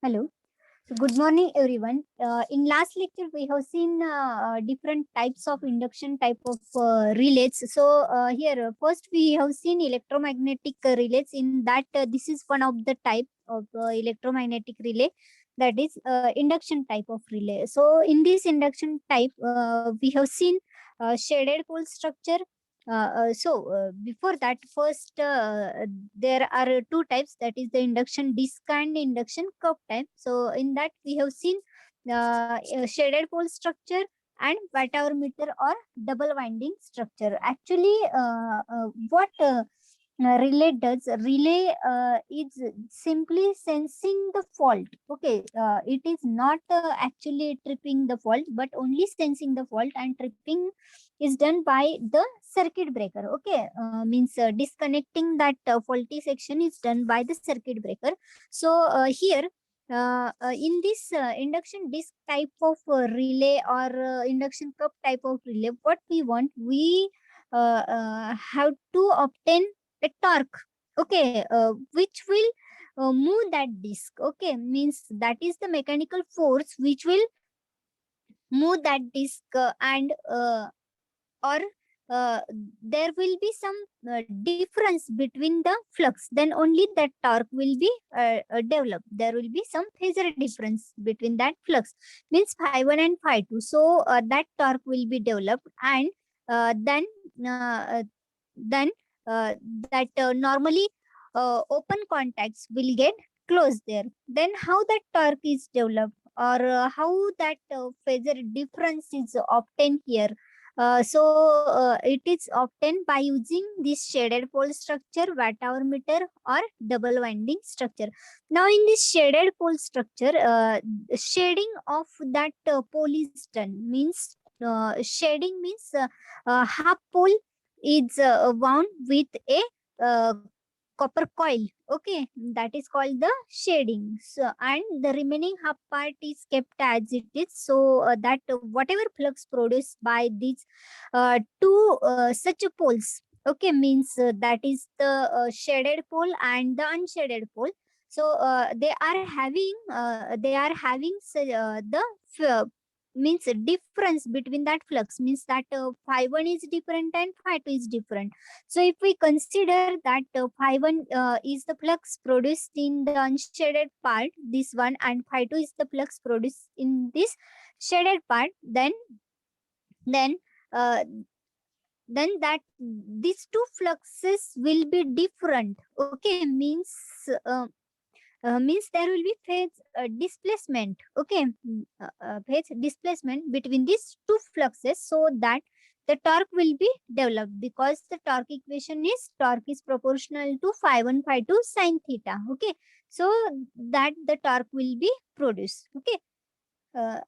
Hello. So good morning, everyone. In last lecture, we have seen different types of induction type of relays. So here, first we have seen electromagnetic relays. In that, this is one of the type of electromagnetic relay, that is induction type of relay. So in this induction type, we have seen shaded pole structure. Before that, first there are two types, that is the induction disc and induction cup type. So in that we have seen shaded pole structure and watt hour meter or double winding structure. Actually, what relay does, relay is simply sensing the fault. Okay, it is not actually tripping the fault, but only sensing the fault, and tripping is done by the circuit breaker. Okay, means disconnecting that faulty section is done by the circuit breaker. So here, in this induction disc type of relay or induction cup type of relay, what we want, we have to obtain a torque. Okay, which will move that disc. Okay, means that is the mechanical force which will move that disc, and or uh, there will be some difference between the flux, then only that torque will be developed. There will be some phasor difference between that flux, means phi 1 and phi 2. So that torque will be developed, and then uh, then that normally open contacts will get closed there. Then how that torque is developed, or how that phasor difference is obtained here. It is obtained by using this shaded pole structure, watt hour meter, or double winding structure. Now in this shaded pole structure, shading of that pole is done. Means shading means half pole is wound with a uh, copper coil. Okay, that is called the shading. So, and the remaining half part is kept as it is, so that whatever flux produced by these two such poles, okay, means that is the shaded pole and the unshaded pole. So they are having the means difference between that flux, means that phi 1 is different and phi 2 is different. So if we consider that phi 1 is the flux produced in the unshaded part, this one, and phi 2 is the flux produced in this shaded part, then uh, then that these two fluxes will be different. Okay, means there will be phase displacement. Okay, phase displacement between these two fluxes, so that the torque will be developed, because the torque equation is torque is proportional to phi 1 phi 2 sine theta. Okay, so that the torque will be produced. Okay, uh,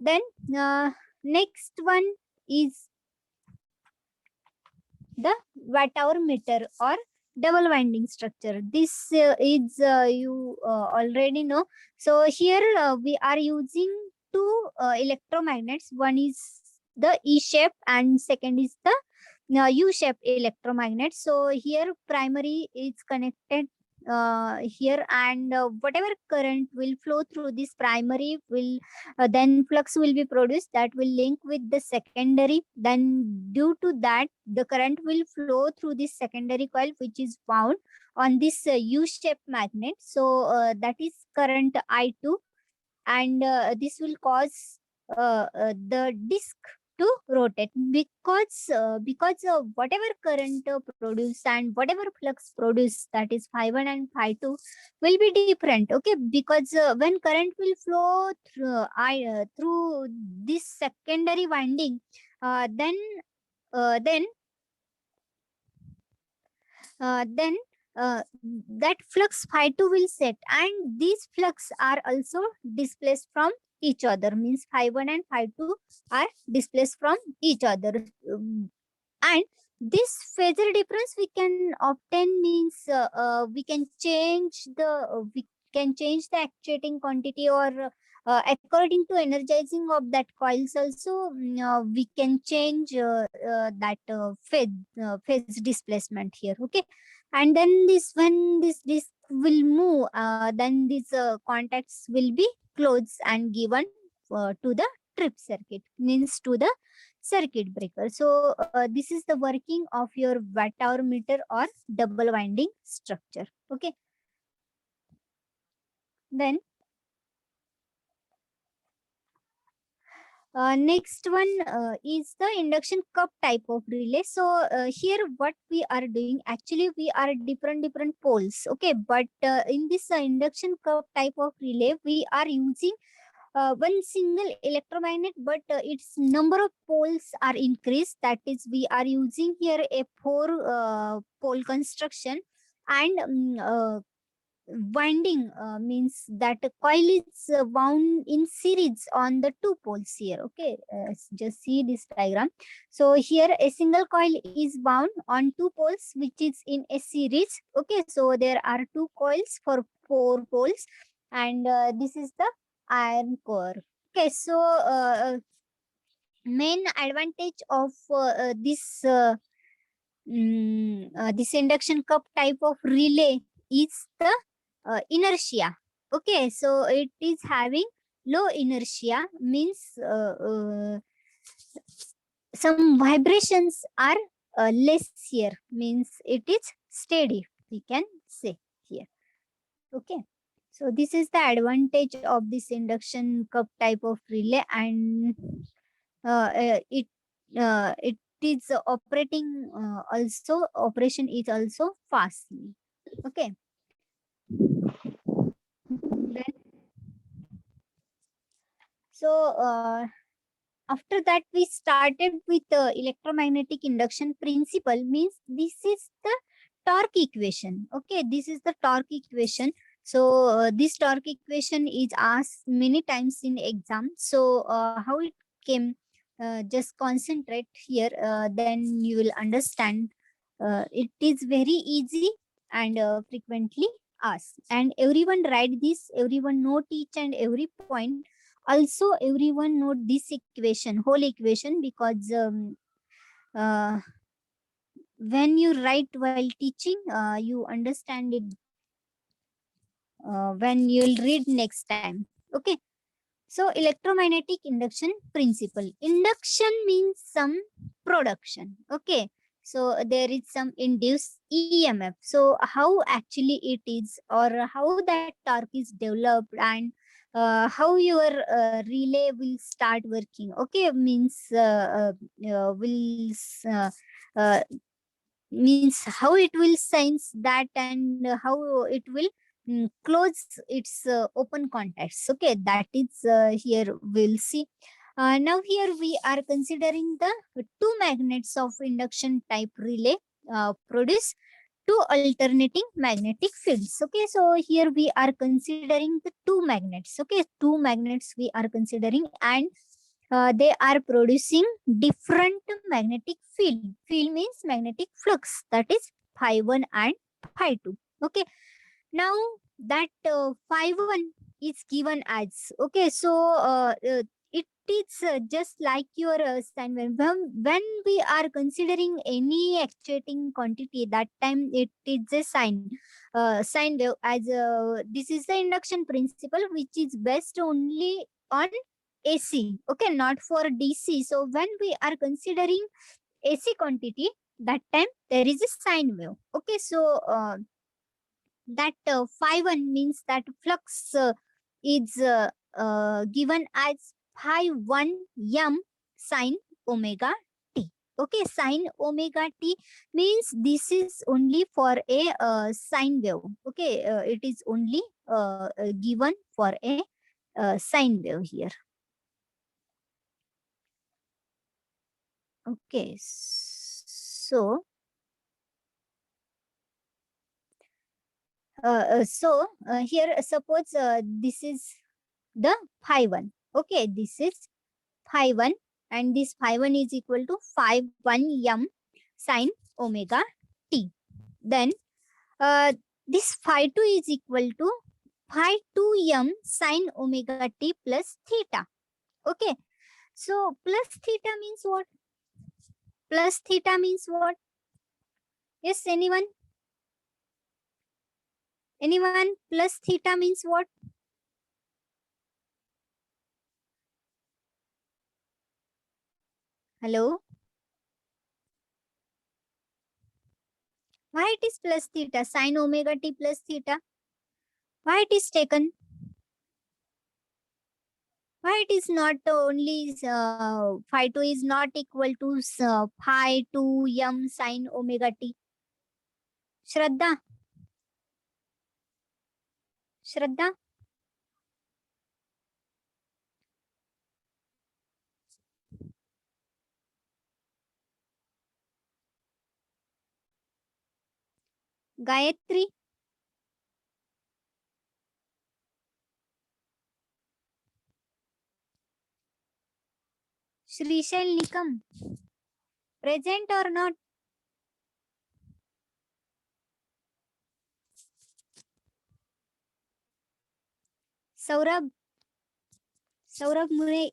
then next one is the watt hour meter or double winding structure. This is you already know. So here we are using two electromagnets. One is the E shape and second is the U shape electromagnet. So here primary is connected here, and whatever current will flow through this primary will then flux will be produced, that will link with the secondary. Then due to that, the current will flow through this secondary coil, which is wound on this U-shaped magnet. So that is current I2, and this will cause the disc to rotate, because whatever current produced and whatever flux produced, that is phi 1 and phi 2, will be different. Okay, because when current will flow through this secondary winding, uh, then uh, then then that flux phi 2 will set, and these flux are also displaced from each other, means phi 1 and phi 2 are displaced from each other. And this phasor difference we can obtain, means we can change the actuating quantity, or according to energizing of that coils also, we can change that phase displacement here. Okay, and then this when this will move, then these contacts will be closed and given to the trip circuit, means to the circuit breaker. So this is the working of your watt hour meter or double winding structure. Okay. Then next one is the induction cup type of relay. So here what we are doing, actually we are different poles. Okay, but in this induction cup type of relay, we are using one single electromagnet, but its number of poles are increased. That is, we are using here a four pole construction, and winding means that a coil is wound in series on the two poles here. Okay, just see this diagram. So here a single coil is wound on two poles, which is in a series. Okay, so there are two coils for four poles, and this is the iron core. Okay, so main advantage of this induction cup type of relay is the inertia. Okay, so it is having low inertia, means some vibrations are less here, means it is steady, we can say here. Okay, so this is the advantage of this induction cup type of relay, and it is operating also, operation is also fastly. Okay. Then, so after that we started with electromagnetic induction principle, means this is the torque equation. Okay, this is the torque equation. So this torque equation is asked many times in exam. So how it came, just concentrate here, then you will understand. It is very easy and frequently asked, and everyone write this, everyone note each and every point. Also everyone note this equation, whole equation, because uh, when you write while teaching, you understand it when you'll read next time. Okay, so electromagnetic induction principle, induction means some production. Okay, so there is some induced EMF. So how actually it is, or how that torque is developed, and how your relay will start working. Okay, means will uh, means how it will sense that, and how it will close its open contacts. Okay, that is here we'll see. Now here we are considering the two magnets of induction type relay produce two alternating magnetic fields. Okay, so here we are considering the two magnets. Okay, two magnets we are considering, and they are producing different magnetic field. Field means magnetic flux, that is phi 1 and phi 2. Okay, now that phi 1 is given as, okay, so it is just like your sine wave. When we are considering any actuating quantity, that time it is a sine wave, as this is the induction principle, which is based only on AC, okay, not for DC. So when we are considering AC quantity, that time there is a sine wave. Okay, so that phi 1 means that flux is given as phi 1 m sine omega t. Okay, sine omega t means this is only for a sine wave. Okay, it is only given for a sine wave here. Okay, so here suppose this is the phi 1. Okay, this is phi 1, and this phi 1 is equal to phi 1 m sine omega t. Then this phi 2 is equal to phi 2 m sine omega t plus theta. Okay, so plus theta means what? Plus theta means what? Yes, anyone? Anyone? Plus theta means what? Hello? Why it is plus theta? Sine omega t plus theta. Why it is taken? Why it is not only phi 2 is not equal to phi 2 m sine omega t? Shraddha? Shraddha? Gayatri? Shrishal Nikam? Present or not? Saurabh? Saurabh Murray?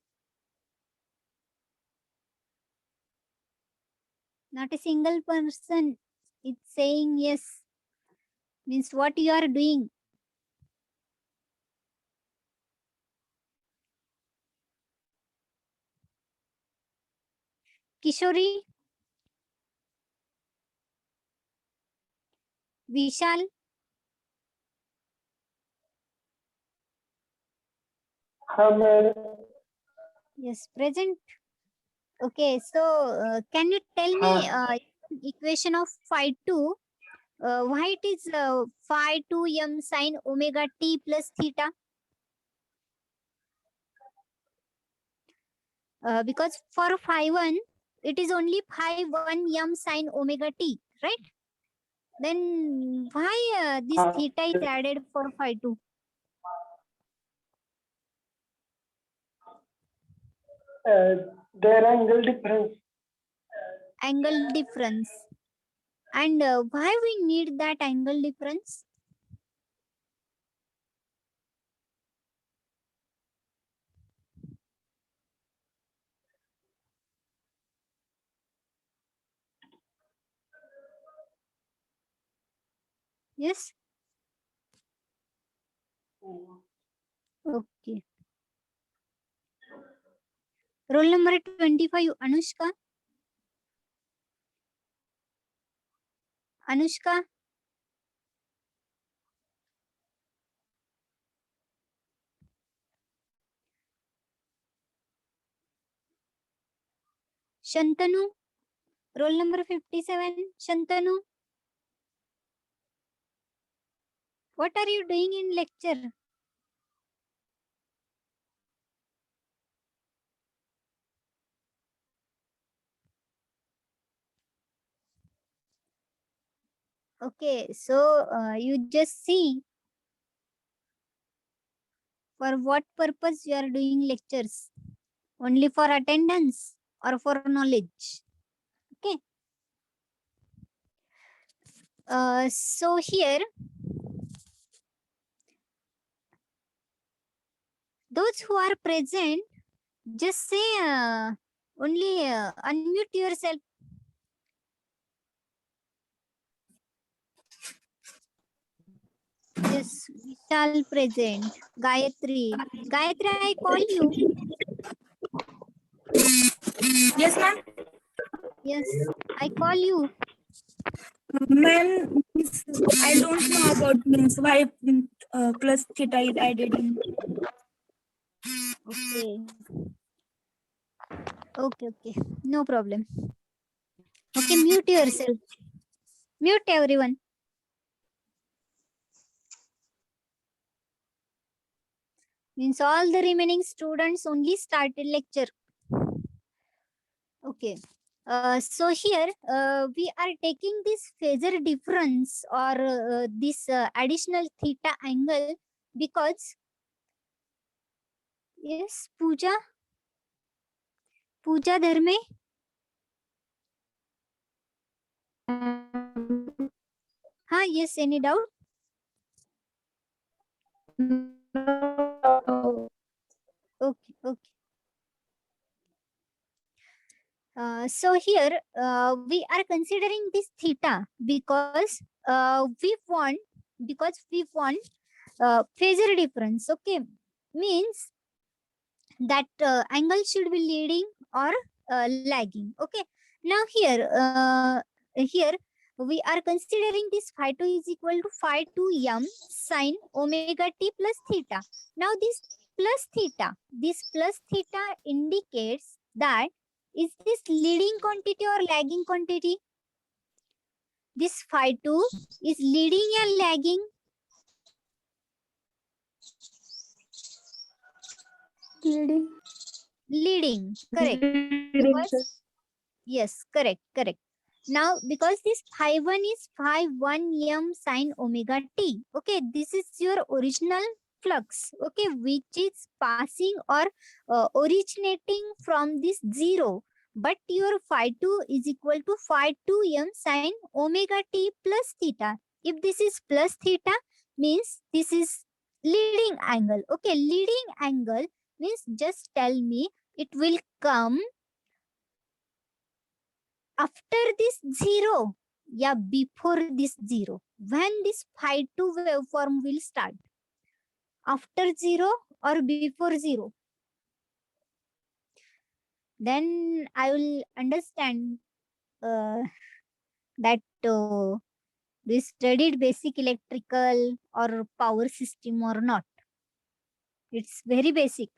Not a single person is saying yes. Means what you are doing. Kishori? Vishal? Yes, present. Okay, so can you tell me equation of phi 2? Why it is phi 2 m sine omega t plus theta? Because for phi 1, it is only phi 1 m sine omega t, right? Then why this theta is added for phi 2? Their angle difference. Angle difference. And why we need that angle difference? Yes. Okay. Roll number 25, Anushka. Anushka. Shantanu. Roll number 57, Shantanu. What are you doing in lecture? Okay, so you just see for what purpose you are doing lectures. Only for attendance or for knowledge. Okay. So here, those who are present, just say only unmute yourself. Yes, Vishal present. Gayatri. Gayatri, I call you. Yes, ma'am. Yes, I call you. Ma'am, I don't know about means why plus theta is added in. Okay. Okay. No problem. Okay, mute yourself. Mute everyone. Means all the remaining students only started lecture. Okay. So here we are taking this phasor difference or this additional theta angle because yes, Pooja Dharme. Yes, any doubt? Okay. So here we are considering this theta because we want because we want phasor difference. Okay, means that angle should be leading or lagging. Okay, now here we are considering this phi 2 is equal to phi 2 m sine omega t plus theta. Now this plus theta indicates that is this leading quantity or lagging quantity? This phi 2 is leading or lagging? Leading. Leading, correct. Leading, sir. Because yes, correct. Now, because this phi 1 is phi 1 m sine omega t. Okay, this is your original flux. Okay, which is passing or originating from this 0. But your phi 2 is equal to phi 2 m sine omega t plus theta. If this is plus theta, means this is leading angle. Okay, leading angle means just tell me it will come after this 0, yeah, before this 0. When this phi 2 waveform will start? After 0 or before 0? Then I will understand that we studied basic electrical or power system or not. It's very basic.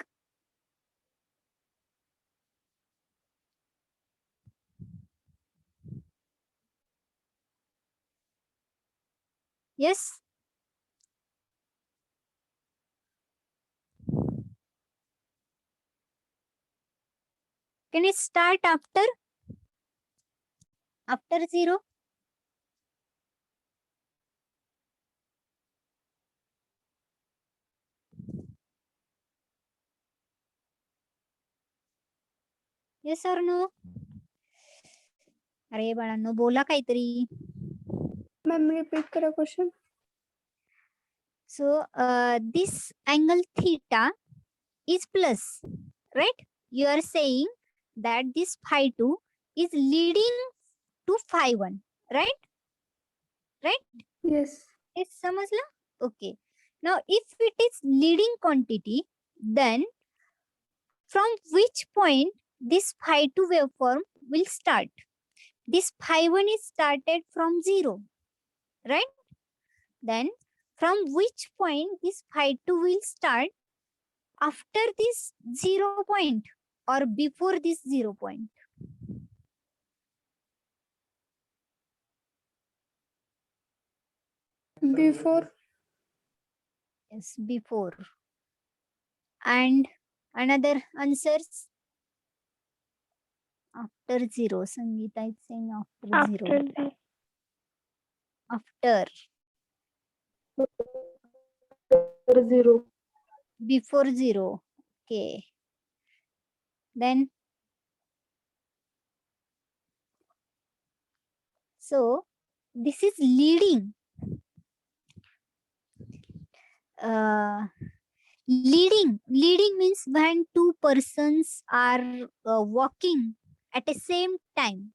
Yes? Can it start after 0? Yes or no? अरे बाळांनो बोला काहीतरी. Ma'am, repeat the question. So this angle theta is plus, right? You are saying that this phi 2 is leading to phi 1, right? Right? Yes. Is samajla? Okay. Now, if it is leading quantity, then from which point this phi 2 waveform will start? This phi 1 is started from 0, right? Then from which point this phi 2 will start? After this 0 point or before this 0 point? Before. Yes, before. And another answers? After 0. Sangeeta is saying after 0. After. After 0. Before 0. Okay. Then, so this is leading. Leading means when two persons are walking at the same time.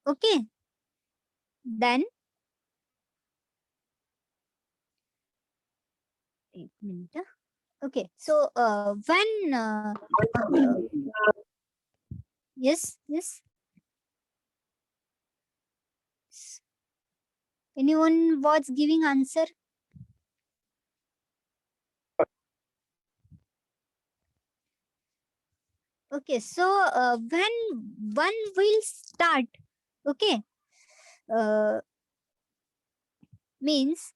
Okay. Then, wait a minute. Okay. So when yes. Anyone was giving answer? Okay, so when one will start, okay, means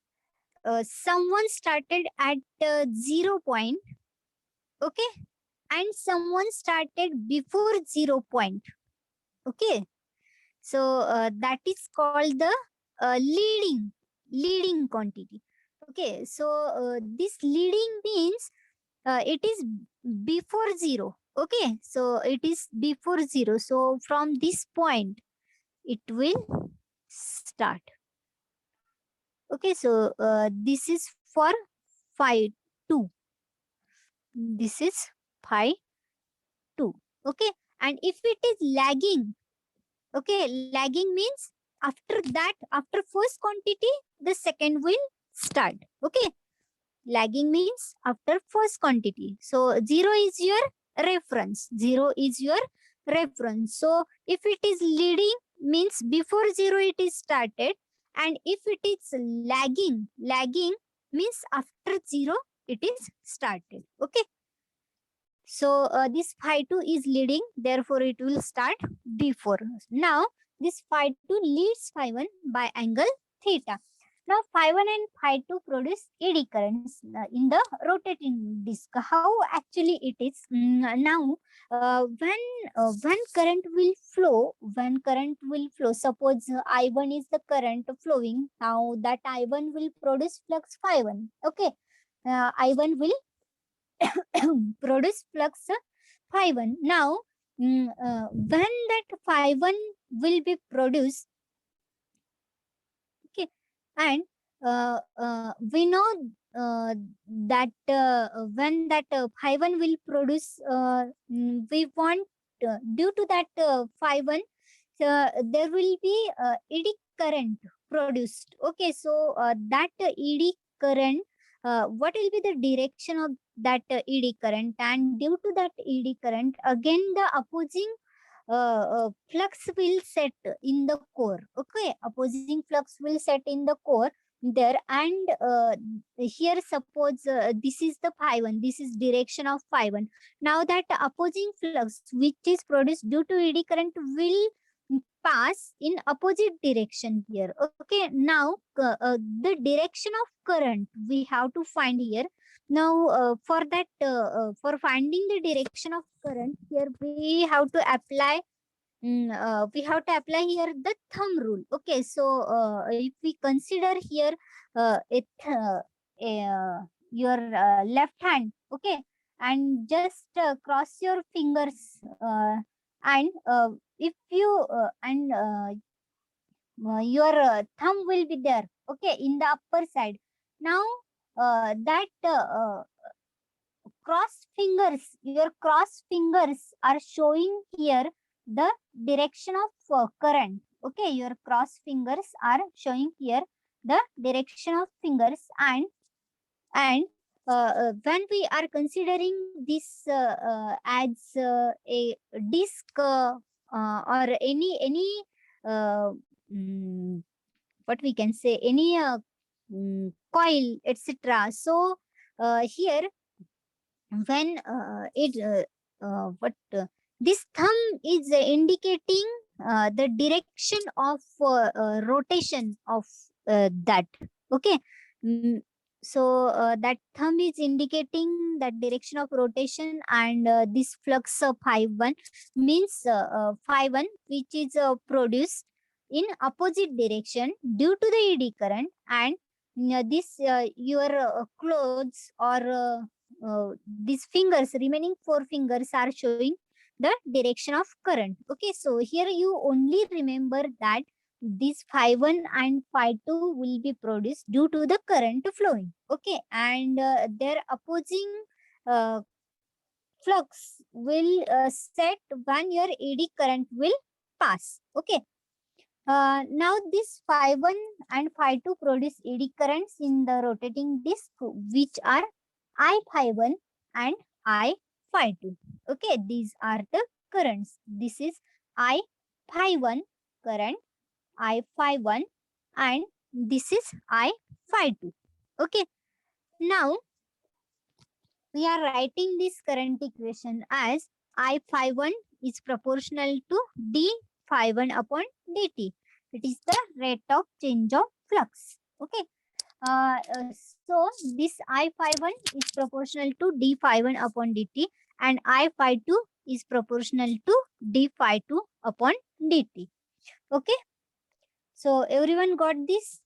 someone started at 0 point, okay, and someone started before 0 point, okay. So that is called the leading quantity. Okay, so this leading means it is before 0. Okay, so it is before 0. So from this point, it will start. Okay, so this is for phi 2. This is phi 2. Okay, and if it is lagging, okay, lagging means after that, after first quantity, the second will start. Okay, lagging means after first quantity. So 0 is your reference. 0 is your reference. So if it is leading means before 0 it is started, and if it is lagging means after 0 it is started. Okay. So this phi 2 is leading, therefore it will start before. Now this phi 2 leads phi 1 by angle theta. Now phi 1 and phi 2 produce eddy currents in the rotating disc. How actually it is? Now when current will flow, suppose I1 is the current flowing. Now that I1 will produce flux phi 1. Okay, I1 will produce flux phi 1. Now, when that phi 1 will be produced, okay, and we know that when that phi 1 will produce, we want due to that phi 1, there will be eddy current produced. Okay, so that eddy current, what will be the direction of that eddy current, and due to that eddy current again the opposing flux will set in the core. Okay, opposing flux will set in the core there, and here suppose this is the phi 1, this is direction of phi 1. Now that opposing flux which is produced due to eddy current will pass in opposite direction here. Okay, now the direction of current we have to find here. Now for that for finding the direction of current, here we have to apply here the thumb rule. Okay, so if we consider here your left hand, okay, and just cross your fingers, and if you and your thumb will be there, okay, in the upper side. Now that your cross fingers are showing here the direction of current. Okay, your cross fingers are showing here the direction of fingers, and when we are considering this as a disc or any uh, mm, what we can say, any coil, etc. So here when what this thumb is indicating the direction of rotation of that. Okay. Mm, so that thumb is indicating that direction of rotation, and this flux of phi 1 means phi 1 which is produced in opposite direction due to the eddy current, and this your clothes or these fingers, remaining four fingers are showing the direction of current. Okay, so here you only remember that this phi 1 and phi 2 will be produced due to the current flowing. Okay, and their opposing uh, flux will set when your eddy current will pass. Okay, now this phi 1 and phi 2 produce eddy currents in the rotating disc, which are I phi 1 and I phi 2. Okay, these are the currents. This is I phi 1 current, I phi 1, and this is I phi 2. Okay, now we are writing this current equation as I phi 1 is proportional to d phi 1 upon dt. It is the rate of change of flux. Okay. So this I phi 1 is proportional to d phi 1 upon dt, and I phi 2 is proportional to d phi 2 upon dt. Okay. So everyone got this?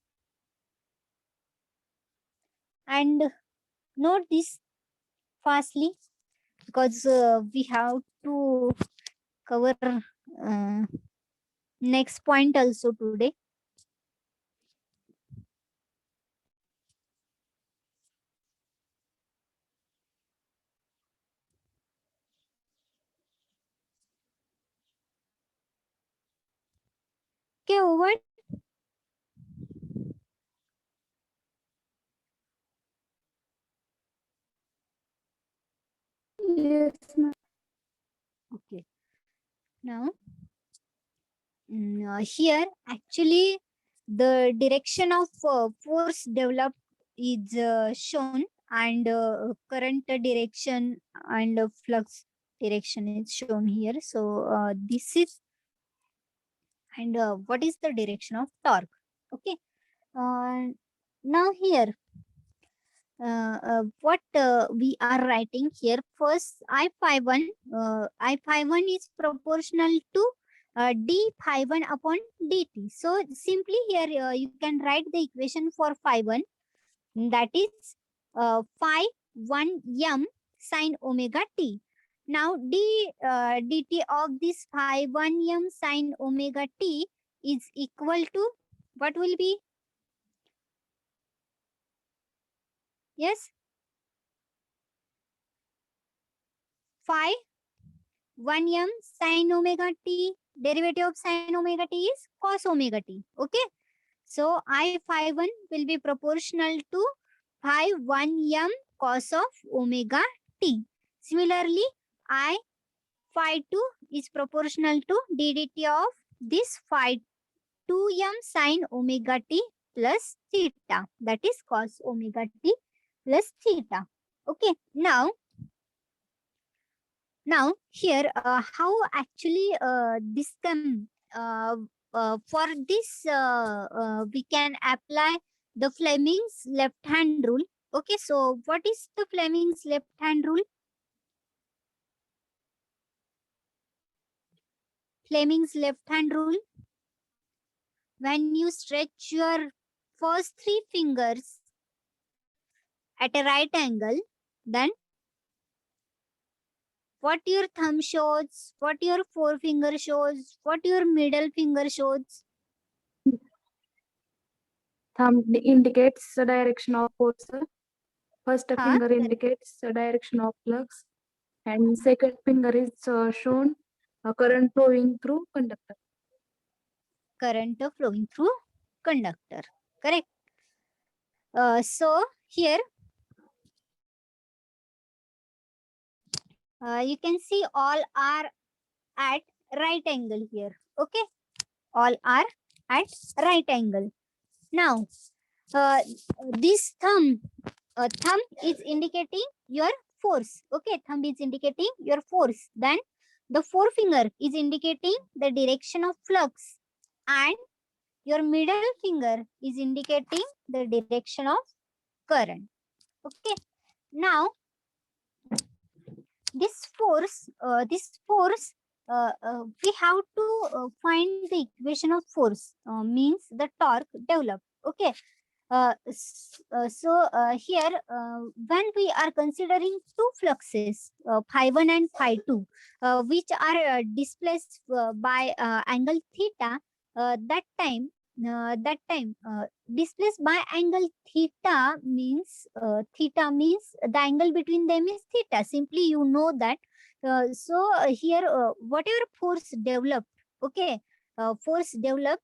And note this fastly, because we have to cover next point also today. Okay, over. Yes, ma'am. Okay. Now, here actually the direction of force developed is shown, and current direction and flux direction is shown here. So this is, and what is the direction of torque? Okay. Now here what we are writing here, first I phi 1, I phi 1 is proportional to d phi 1 upon dt. So simply here you can write the equation for phi 1, that is phi 1 m sine omega t. Now dt of this phi 1 m sine omega t is equal to, what will be? Yes, phi 1 m sine omega t, derivative of sine omega t is cos omega t. Okay. So I phi 1 will be proportional to phi 1 m cos of omega t. Similarly, I phi 2 is proportional to ddt of this phi 2 m sine omega t plus theta, that is cos omega t plus theta. Okay. Now here how actually this can for this we can apply the Fleming's left hand rule. Okay, so what is the Fleming's left hand rule? Fleming's left hand rule, when you stretch your first three fingers at a right angle, then what your thumb shows, what your forefinger shows, what your middle finger shows? Thumb indicates the direction of force. First Huh? finger indicates the direction of flux, and second finger is shown current flowing through conductor. Current flowing through conductor. Correct. So here you can see all are at right angle here. Okay, all are at right angle. Now this thumb is indicating your force. Okay, thumb is indicating your force. Then the forefinger is indicating the direction of flux, and your middle finger is indicating the direction of current. Okay. Now this force, we have to find the equation of force, means the torque developed. Okay. Here when we are considering two fluxes, phi 1 and phi 2, which are displaced by angle theta, that time displaced by angle theta means the angle between them is theta. Simply you know that. Here whatever force developed, okay, force developed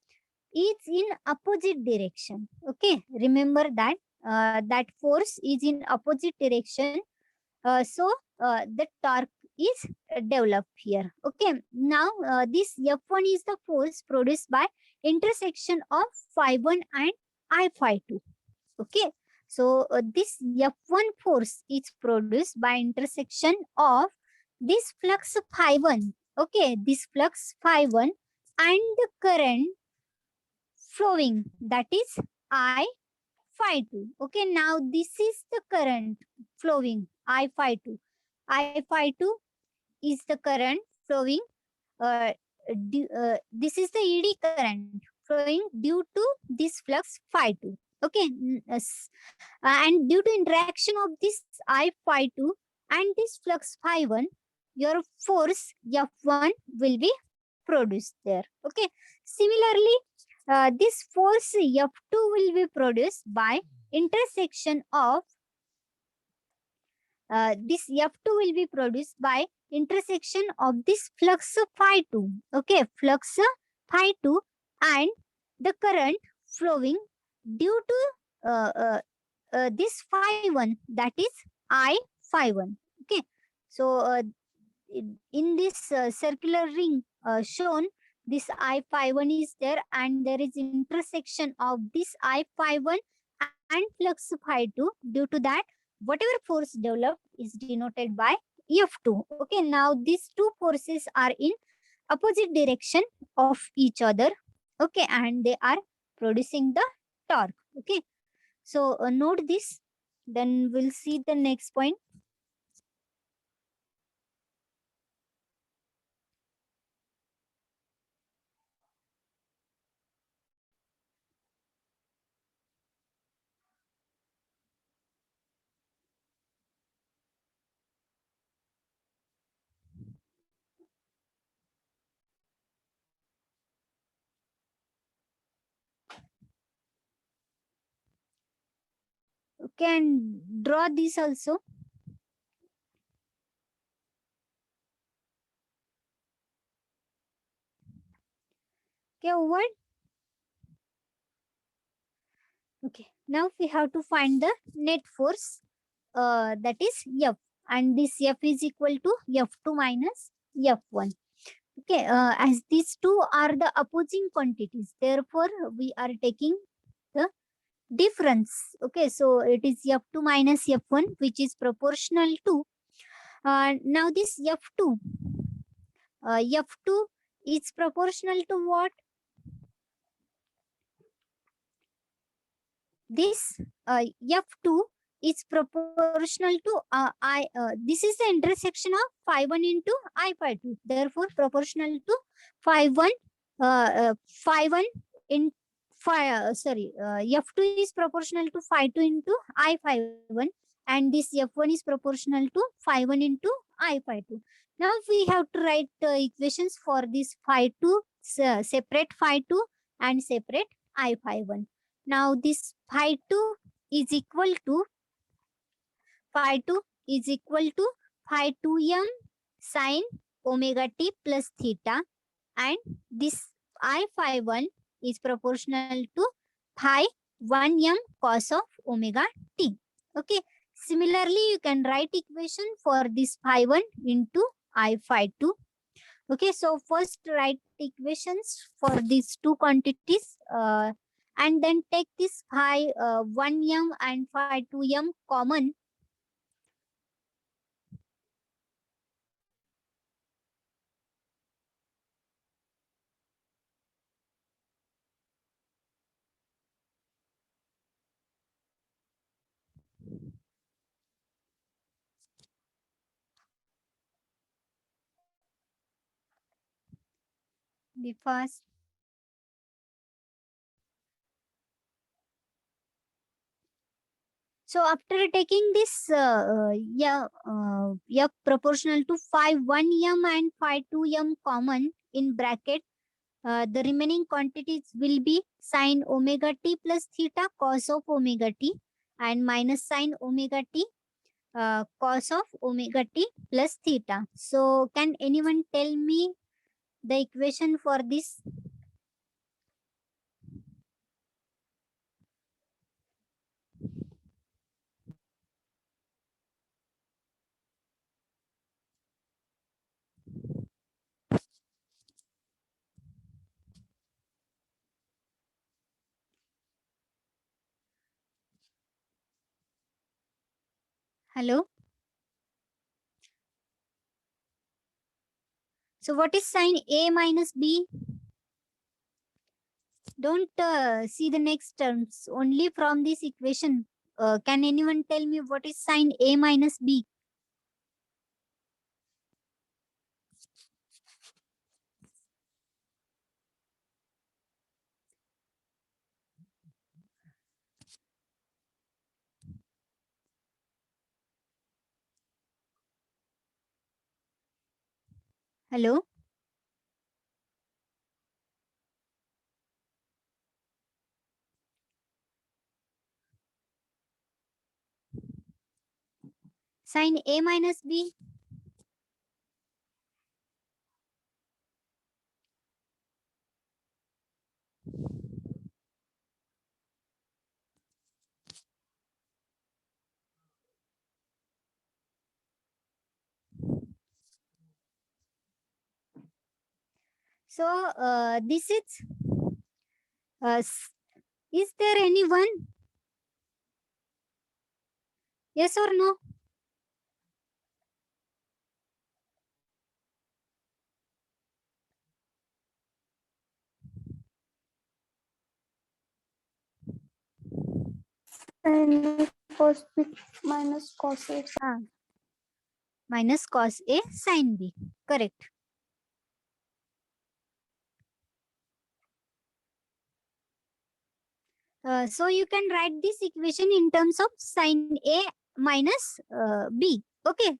is in opposite direction. Okay, remember that that force is in opposite direction. The torque is developed here. Okay, now this F1 is the force produced by intersection of phi 1 and I phi 2. Okay, so this F1 force is produced by intersection of this flux phi 1. Okay, this flux phi 1 and the current flowing, that is I phi 2. Okay, now this is the current flowing I phi 2. I phi 2 is the current flowing. This is the ED current flowing due to this flux phi 2. Okay, and due to interaction of this I phi 2 and this flux phi 1, your force F1 will be produced there. Okay, similarly, this force F2 will be produced by intersection of this F2 will be produced by intersection of this flux phi 2. Okay, flux phi 2 and the current flowing due to this phi 1, that is I phi 1. Okay, So in this circular ring shown, this I phi 1 is there, and there is intersection of this I phi 1 and flux phi 2. Due to that, whatever force developed is denoted by F2. Okay, now these two forces are in opposite direction of each other. Okay, and they are producing the torque. Okay, so note this. Then we'll see the next point. Okay, and draw this also. Okay, over. Okay, now we have to find the net force, that is F, and this F is equal to F2 minus F1. Okay, as these two are the opposing quantities, therefore we are taking the difference. Okay, so it is F2 minus F1, which is proportional to, now this F2, F2 is proportional to what? This F2 is proportional to this is the intersection of phi 1 into I phi 2. Therefore, proportional to phi 1, phi 1 in phi, F2 is proportional to phi 2 into I phi 1, and this F1 is proportional to phi 1 into I phi 2. Now we have to write equations for this phi 2, separate phi 2 and separate I phi 1. Now this phi 2 is equal to phi 2 is equal to phi 2m sine omega t plus theta, and this I phi 1 is proportional to phi 1m cos of omega t. Okay. Similarly, you can write equation for this phi 1 into I phi 2. Okay, so first write equations for these two quantities, and then take this phi 1m and phi 2m common. Be fast. So after taking this F proportional to phi 1m and phi 2m common in bracket, the remaining quantities will be sine omega t plus theta cos of omega t, and minus sine omega t cos of omega t plus theta. So can anyone tell me the equation for this? Hello? So what is sine A minus B? Don't see the next terms. Only from this equation. Can anyone tell me what is sine A minus B? Hello? Sine A minus B? So this is there anyone? Yes or no? And cos B minus cos A. Minus cos A sin B. Correct. So you can write this equation in terms of sin A minus B. Okay.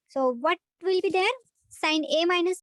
So what will be there? Sin A minus